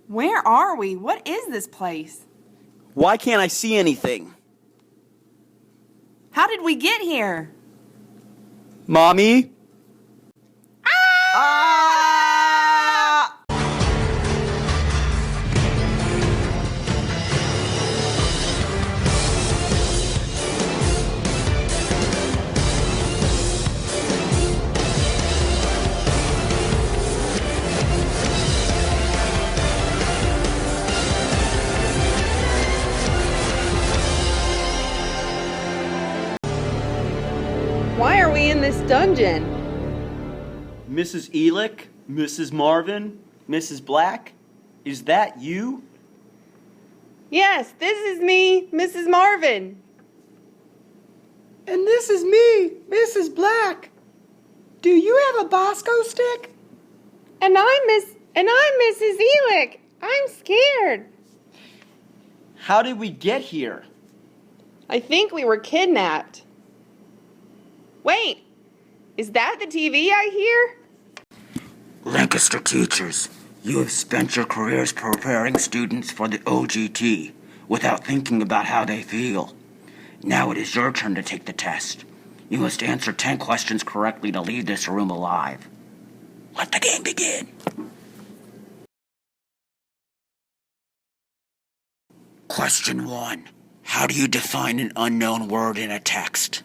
Where are we? What is this place? Why can't I see anything? How did we get here? Mommy? Ah! Why are we in this dungeon? Mrs. Elick? Mrs. Marvin? Mrs. Black? Is that you? Yes, this is me, Mrs. Marvin. And this is me, Mrs. Black. Do you have a Bosco stick? And I'm Mrs. Elick. I'm scared. How did we get here? I think we were kidnapped. Wait, is that the TV I hear? Lancaster teachers, you have spent your careers preparing students for the OGT without thinking about how they feel. Now it is your turn to take the test. You must answer 10 questions correctly to leave this room alive. Let the game begin. Question 1. How do you define an unknown word in a text?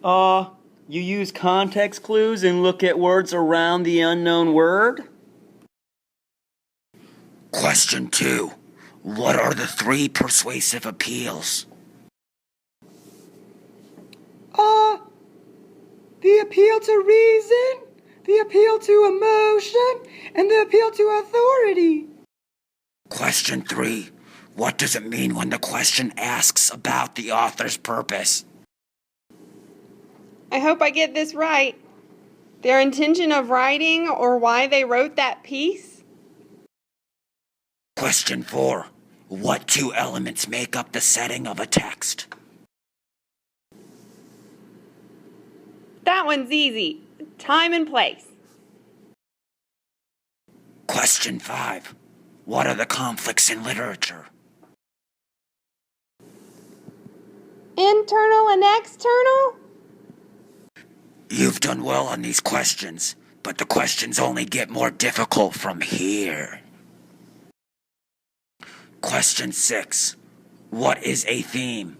You use context clues and look at words around the unknown word? Question 2. What are the 3 persuasive appeals? The appeal to reason, the appeal to emotion, and the appeal to authority. Question 3. What does it mean when the question asks about the author's purpose? I hope I get this right. Their intention of writing or why they wrote that piece? Question 4. What 2 elements make up the setting of a text? That one's easy. Time and place. Question 5. What are the conflicts in literature? Internal and external? You've done well on these questions, but the questions only get more difficult from here. Question 6. What is a theme?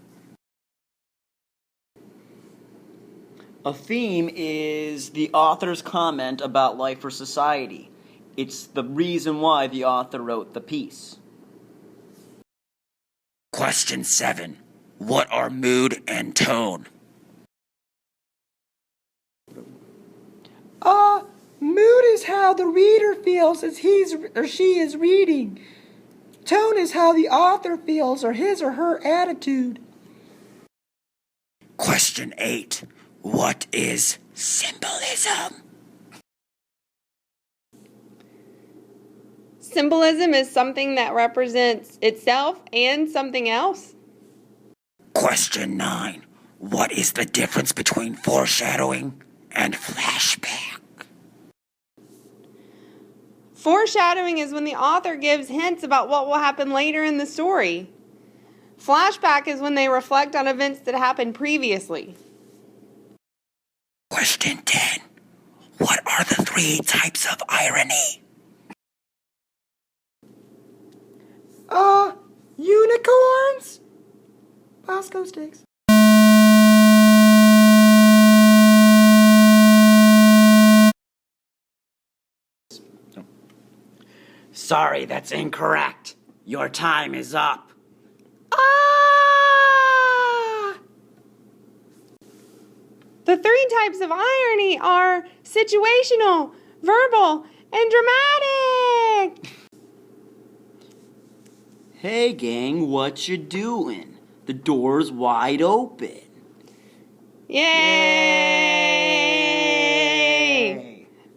A theme is the author's comment about life or society. It's the reason why the author wrote the piece. Question 7. What are mood and tone? Mood is how the reader feels as he's or she is reading. Tone is how the author feels or his or her attitude. Question 8. What is symbolism? Symbolism is something that represents itself and something else. Question 9. What is the difference between foreshadowing and flashback? Foreshadowing is when the author gives hints about what will happen later in the story. Flashback is when they reflect on events that happened previously. Question 10. What are the 3 types of irony? Unicorns? Bosco sticks. Sorry, that's incorrect. Your time is up. The 3 types of irony are situational, verbal, and dramatic. Hey gang, what you doing? The door's wide open. Yay!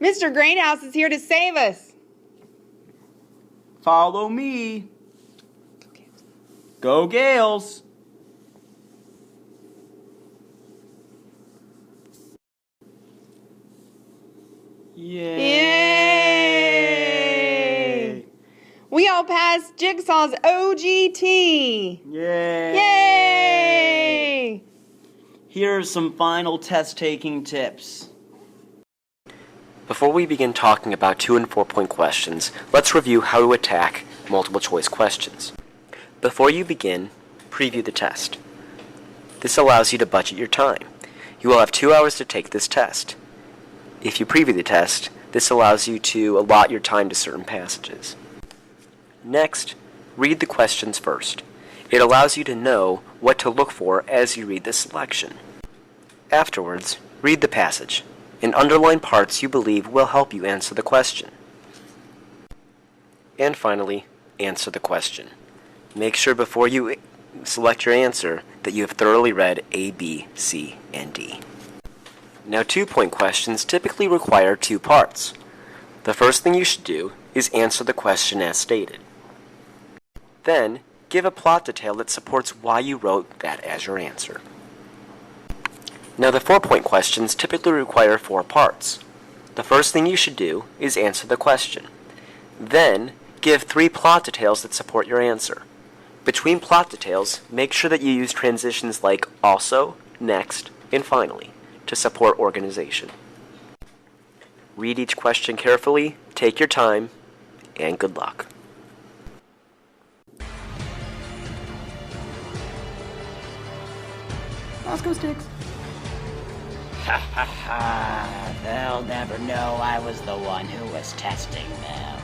Mr. Greathouse is here to save us. Follow me. Go Gales. Yay. Yay! pass Jigsaw's OGT. Yay! Yay! Here are some final test-taking tips. Before we begin talking about 2 and 4-point questions, let's review how to attack multiple choice questions. Before you begin, preview the test. This allows you to budget your time. You will have 2 hours to take this test. If you preview the test, this allows you to allot your time to certain passages. Next, read the questions first. It allows you to know what to look for as you read the selection. Afterwards, read the passage and underline parts you believe will help you answer the question. And finally, answer the question. Make sure before you select your answer that you have thoroughly read A, B, C, and D. Now, 2-point questions typically require 2 parts. The first thing you should do is answer the question as stated. Then, give a plot detail that supports why you wrote that as your answer. Now, the 4-point questions typically require 4 parts. The first thing you should do is answer the question. Then, give 3 plot details that support your answer. Between plot details, make sure that you use transitions like also, next, and finally to support organization. Read each question carefully, take your time, and good luck. Let's go, Sticks. Ha ha ha. They'll never know I was the one who was testing them.